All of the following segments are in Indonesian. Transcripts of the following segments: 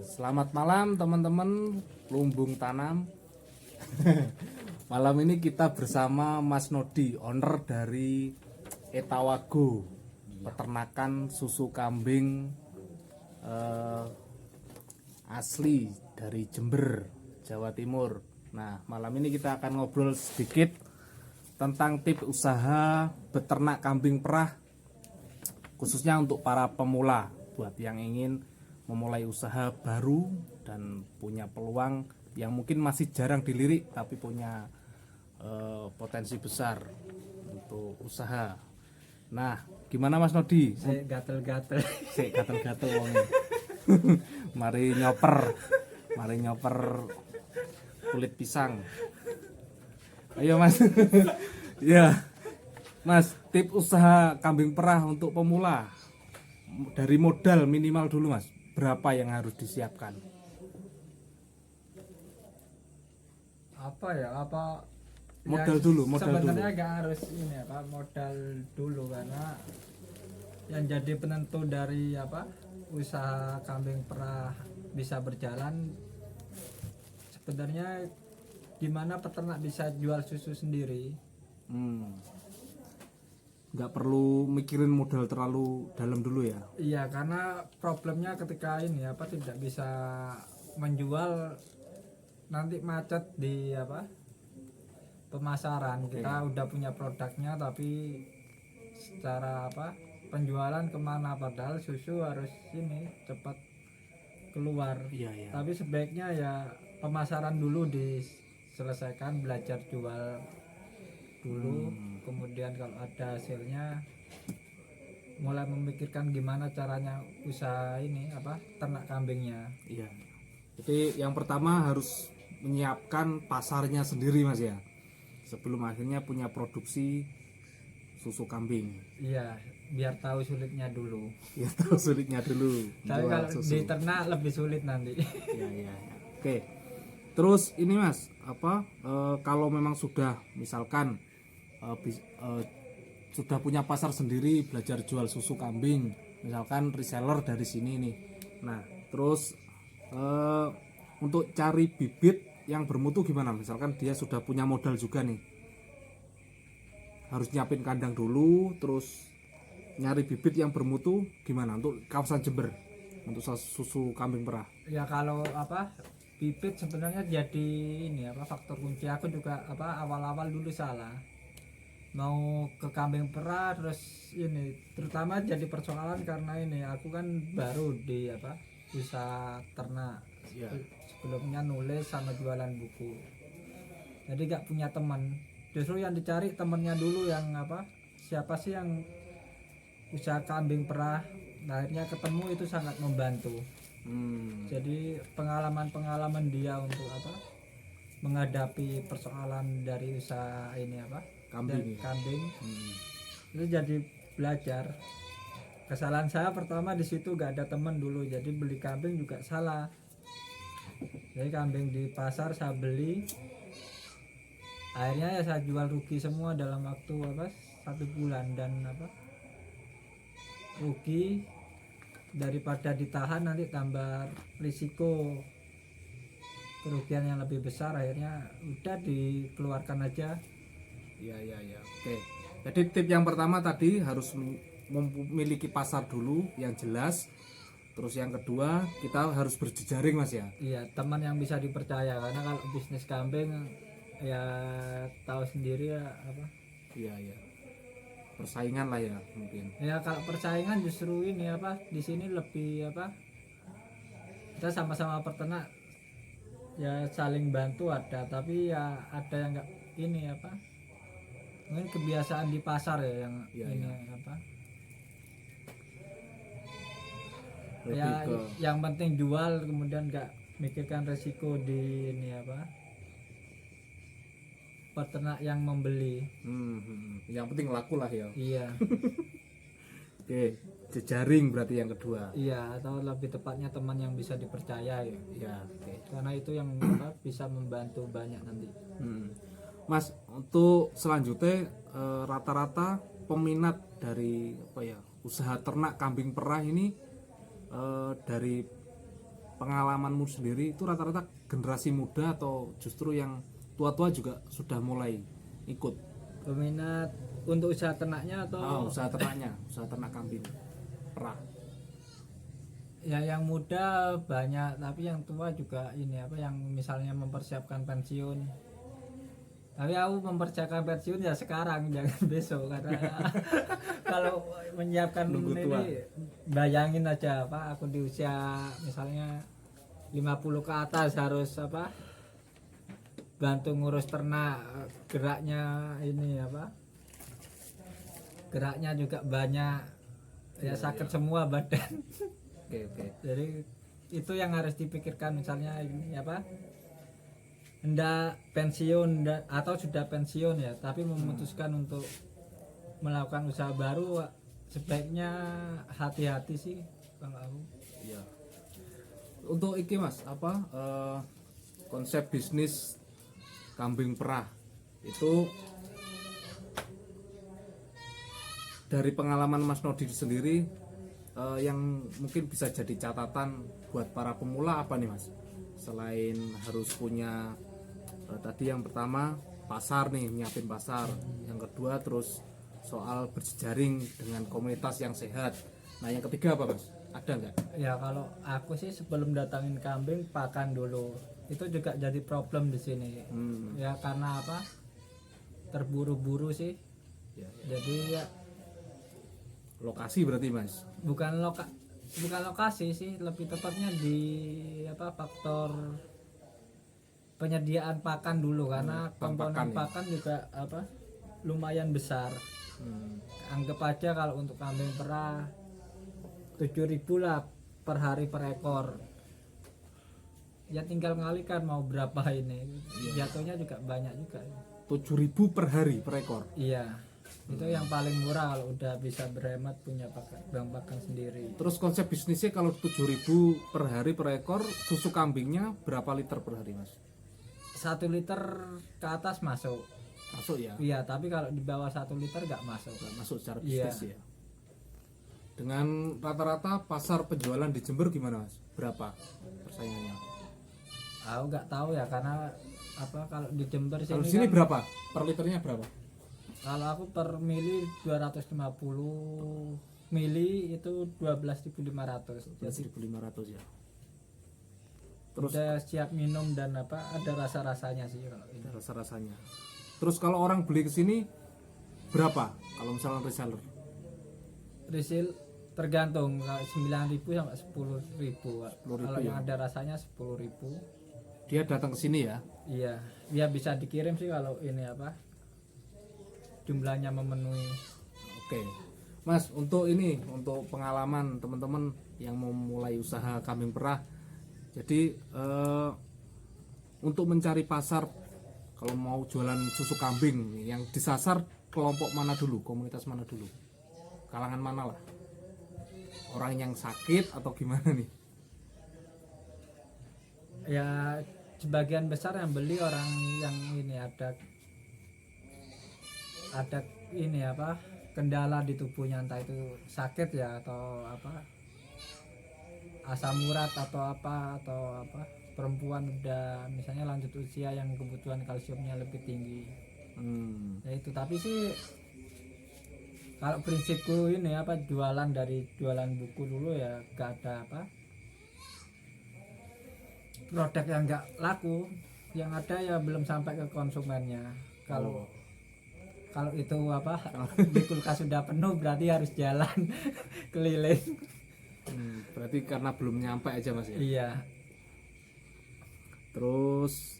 Selamat malam teman-teman lumbung tanam. Malam ini kita bersama Mas Nodi, owner dari Etawago, peternakan susu kambing asli dari Jember, Jawa Timur. Nah, malam ini kita akan ngobrol sedikit tentang tips usaha beternak kambing perah, khususnya untuk para pemula, buat yang ingin memulai usaha baru dan punya peluang yang mungkin masih jarang dilirik tapi punya potensi besar untuk usaha. Nah, gimana Mas Nodi? Saya gatel-gatel. Sik gatel-gatel wonge. Mari nyoper kulit pisang. Ayo Mas. Ya. Mas, tips usaha kambing perah untuk pemula. Dari modal minimal dulu Mas, berapa yang harus disiapkan? Apa ya? Modal ya, dulu, modal sebenarnya dulu. nggak harus ini modal dulu, karena yang jadi penentu dari usaha kambing perah bisa berjalan sebenarnya gimana peternak bisa jual susu sendiri. Nggak perlu mikirin modal terlalu dalam dulu ya. Iya, karena problemnya ketika ini tidak bisa menjual, nanti macet di pemasaran. Kita udah punya produknya tapi secara penjualan kemana, padahal susu harus ini cepat keluar. Iya. Tapi sebaiknya ya pemasaran dulu diselesaikan, belajar jual dulu, kemudian kalau ada hasilnya mulai memikirkan gimana caranya usaha ini ternak kambingnya. Iya. Jadi yang pertama harus menyiapkan pasarnya sendiri Mas ya, sebelum akhirnya punya produksi susu kambing. Iya, biar tahu sulitnya dulu. Ya tahu sulitnya dulu. Tapi jual kalau susu. di ternak lebih sulit nanti. Iya. Oke. Terus ini Mas, kalau memang sudah misalkan sudah punya pasar sendiri, belajar jual susu kambing, misalkan reseller dari sini nih. Nah, terus untuk cari bibit yang bermutu gimana? Misalkan dia sudah punya modal juga nih, harus nyiapin kandang dulu, terus nyari bibit yang bermutu gimana untuk kawasan Jember untuk susu kambing perah? Ya kalau bibit sebenarnya jadi ini faktor kunci. Aku juga awal-awal dulu salah, mau ke kambing perah, terus ini terutama jadi persoalan karena ini aku kan baru di usaha ternak. Ya. Sebelumnya nulis sama jualan buku, jadi gak punya teman. Justru yang dicari temennya dulu, yang siapa sih yang usaha kambing perah. Akhirnya ketemu, itu sangat membantu. Jadi pengalaman dia untuk menghadapi persoalan dari usaha ini kambing. Itu jadi belajar. Kesalahan saya pertama di situ, gak ada teman dulu, jadi beli kambing juga salah. Jadi kambing di pasar saya beli, akhirnya ya saya jual rugi semua dalam waktu 1 bulan. Dan rugi, daripada ditahan nanti tambah risiko kerugian yang lebih besar, akhirnya udah dikeluarkan aja. Iya. Oke. Jadi tip yang pertama tadi harus memiliki pasar dulu yang jelas. Terus yang kedua, kita harus berjejaring Mas ya. Iya, teman yang bisa dipercaya, karena kalau bisnis kambing ya tahu sendiri ya Iya. Persaingan lah ya mungkin. ya kalau persaingan justru ini di sini lebih kita sama-sama peternak ya, saling bantu ada, tapi ya ada yang enggak ini mungkin kebiasaan di pasar ya yang ini Lebih ya ke yang penting jual, kemudian nggak mikirkan resiko di ini peternak yang membeli. Yang penting laku lah ya. Iya. Oke, jejaring berarti yang kedua. Iya, atau lebih tepatnya teman yang bisa dipercaya ya. Ya, oke. Karena itu yang bisa membantu banyak nanti. Mas, untuk selanjutnya rata-rata peminat dari usaha ternak kambing perah ini dari pengalamanmu sendiri itu rata-rata generasi muda atau justru yang tua-tua juga sudah mulai ikut? Peminat untuk usaha ternaknya atau Usaha ternaknya, usaha ternak kambing perah. ya yang muda banyak, tapi yang tua juga ini apa yang misalnya mempersiapkan pensiun. Tapi aku mempersiapkan pensiun ya sekarang jangan besok karena kalau menyiapkan Nunggu tua. ini bayangin aja apa aku di usia misalnya 50 ke atas harus apa bantu ngurus ternak, geraknya ini apa geraknya juga banyak ya sakit semua badan. Oke. Jadi itu yang harus dipikirkan misalnya ini apa hendak pensiun atau sudah pensiun ya tapi memutuskan untuk melakukan usaha baru sebaiknya hati-hati sih kalau aku. Iya. Untuk iki Mas, apa konsep bisnis kambing perah itu dari pengalaman Mas Nodi sendiri yang mungkin bisa jadi catatan buat para pemula apa nih Mas? Selain harus punya tadi yang pertama pasar nih, nyiapin pasar. Yang kedua terus soal berjejaring dengan komunitas yang sehat. Nah yang ketiga apa Mas? Ada nggak? Ya kalau aku sih sebelum datangin kambing pakan dulu. Itu juga jadi problem di sini. Ya karena apa? Terburu-buru sih. Ya. Jadi ya Lokasi berarti Mas. bukan lokasi sih, lebih tepatnya di apa faktor penyediaan pakan dulu karena komponen pakan ya. pakan juga apa lumayan besar. Anggap aja kalau untuk kambing perah 7.000 lah per hari per ekor. Ya tinggal ngalihkan mau berapa ini. Jatuhnya juga banyak juga. 7.000 per hari per ekor. Iya. Itu yang paling murah kalau udah bisa berhemat punya bank pakan sendiri. Terus konsep bisnisnya kalau 7.000 per hari per ekor, susu kambingnya berapa liter per hari Mas? 1 liter ke atas masuk. Masuk ya? Iya, tapi kalau di bawah 1 liter nggak masuk. Nggak masuk secara Iya. bisnis ya. Dengan rata-rata pasar penjualan di Jember gimana Mas? Berapa persaingannya? Aku nggak tahu ya karena apa kalau di Jember Kalau sini sini kan, berapa? Per liternya berapa? kalau aku per mili 250 mili itu 12.500. Jadi 1.500 ya. Terus udah siap minum dan apa ada rasa-rasanya sih kalau ini. rasa-rasanya. Terus kalau orang beli ke sini berapa? Kalau misalnya reseller? Resil tergantung 9.000 sampai 10.000. 10.000 Kalau yang ya. ada rasanya 10.000. Dia datang ke sini ya. Iya, dia bisa dikirim sih kalau ini apa jumlahnya memenuhi. Oke, Mas, untuk ini, untuk pengalaman teman-teman yang mau mulai usaha kambing perah, jadi untuk mencari pasar, kalau mau jualan susu kambing, yang disasar kelompok mana dulu, komunitas mana dulu, kalangan mana lah, orang yang sakit atau gimana nih? Ya sebagian besar yang beli orang yang ini ada ini apa kendala di tubuhnya entah itu sakit ya atau apa asam urat atau apa perempuan udah misalnya lanjut usia yang kebutuhan kalsiumnya lebih tinggi. Ya itu tapi sih kalau prinsipku ini apa jualan buku dulu ya gak ada apa produk yang nggak laku, yang ada ya belum sampai ke konsumennya. Kalau itu apa di kulkas sudah penuh berarti harus jalan keliling. Berarti karena belum nyampe aja Mas ya. Iya. Terus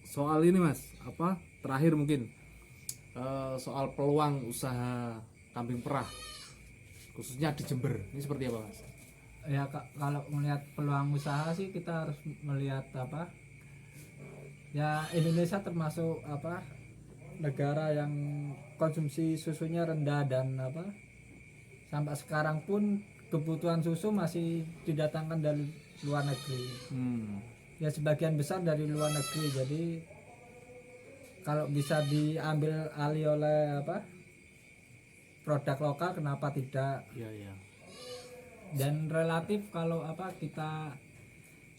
soal ini Mas, apa terakhir mungkin soal peluang usaha kambing perah khususnya di Jember ini seperti apa Mas? Ya kalau melihat peluang usaha sih kita harus melihat apa ya Indonesia termasuk apa negara yang konsumsi susunya rendah dan apa sampai sekarang pun kebutuhan susu masih didatangkan dari luar negeri. Ya sebagian besar dari luar negeri, jadi kalau bisa diambil alih oleh apa produk lokal kenapa tidak. Iya. Dan relatif kalau kita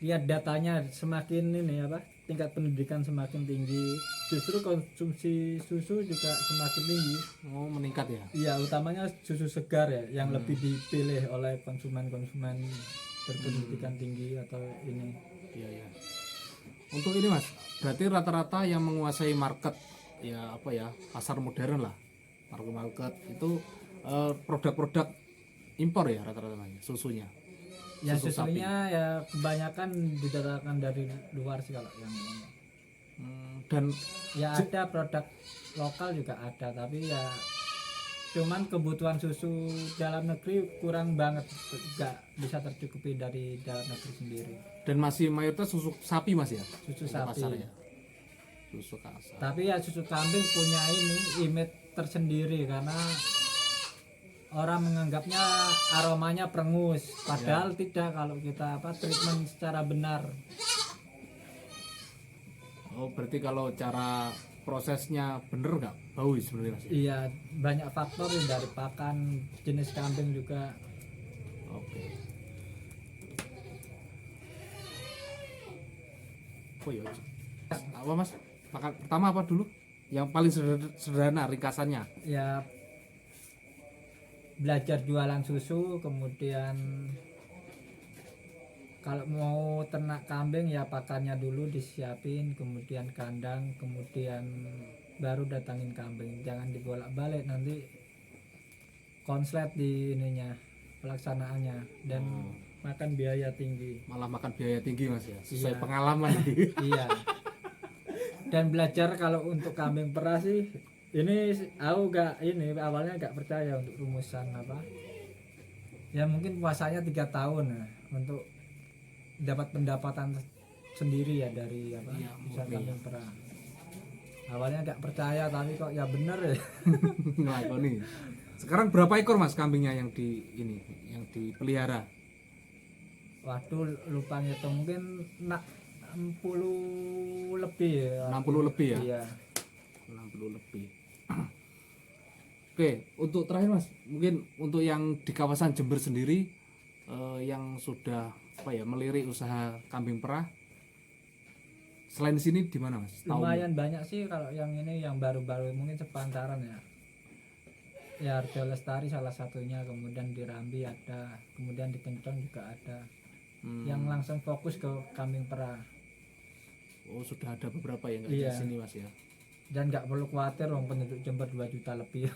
lihat datanya, semakin ini tingkat pendidikan semakin tinggi, justru konsumsi susu juga semakin tinggi. Oh, meningkat ya. Iya, utamanya susu segar ya yang lebih dipilih oleh konsumen-konsumen berpendidikan tinggi atau ini. Iya ya. Untuk ini Mas, berarti rata-rata yang menguasai market ya pasar modern lah, market itu produk-produk impor ya rata-rata susunya. Ya Susu susunya ya kebanyakan didatangkan dari luar sih kalau yang ini. Dan Ya ada produk lokal juga ada, tapi ya cuman kebutuhan susu dalam negeri kurang banget, nggak bisa tercukupi dari dalam negeri sendiri. dan masih mayoritas susu sapi Mas ya. Susu Untuk sapi. pasar ya. Susu kasar. Tapi ya susu kambing punya ini image tersendiri karena orang menganggapnya aromanya perengus, padahal tidak kalau kita treatment secara benar. Oh, berarti kalau cara prosesnya bener nggak bau sebenarnya Mas? Iya, banyak faktor dari pakan, jenis kambing juga. Oke. Oh iya. Apa Mas? Makan pertama apa dulu? Yang paling sederhana ringkasannya. Ya belajar jualan susu, kemudian kalau mau ternak kambing ya pakannya dulu disiapin, kemudian kandang, kemudian baru datangin kambing. Jangan dibolak-balik, nanti konslet di ininya, pelaksanaannya, dan makan biaya tinggi. Malah makan biaya tinggi Mas ya. Sesuai Iya. pengalaman nih. Iya. Dan belajar kalau untuk kambing perah sih, ini aku awalnya gak percaya untuk rumusan ya mungkin puasanya 3 tahun untuk dapat pendapatan sendiri ya dari Iya, usaha murni. kambing perah. Awalnya gak percaya, tapi kok ya bener ya. Ngelakoni. Sekarang berapa ekor Mas kambingnya yang dipelihara? Waduh, lupa ngitung, mungkin 60 lebih ya. 60 lebih ya? Iya. 60 lebih. Oke, untuk terakhir Mas, mungkin untuk yang di kawasan Jember sendiri yang sudah melirik usaha kambing perah, selain di sini di mana Mas? Lumayan banyak sih kalau yang ini, yang baru-baru mungkin sepantaran ya. Ya Arjo Lestari salah satunya, kemudian di Rambi ada, kemudian di Kencong juga ada. Yang langsung fokus ke kambing perah. Oh, sudah ada beberapa yang di Iya. sini Mas ya. Dan nggak perlu khawatir, penduduk Jember 2 juta lebih.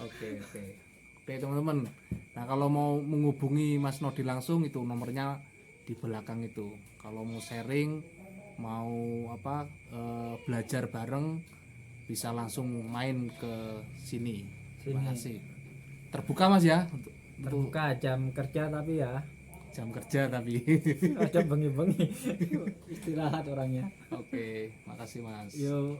Oke teman-teman. Nah, kalau mau menghubungi Mas Nodi langsung, itu nomornya di belakang itu. Kalau mau sharing, mau belajar bareng, bisa langsung main ke sini. Terima kasih. Terbuka Mas ya untuk Terbuka jam kerja tapi ya jam kerja tapi. ada bengi-bengi istirahat orangnya. Oke, makasih Mas. Yuk.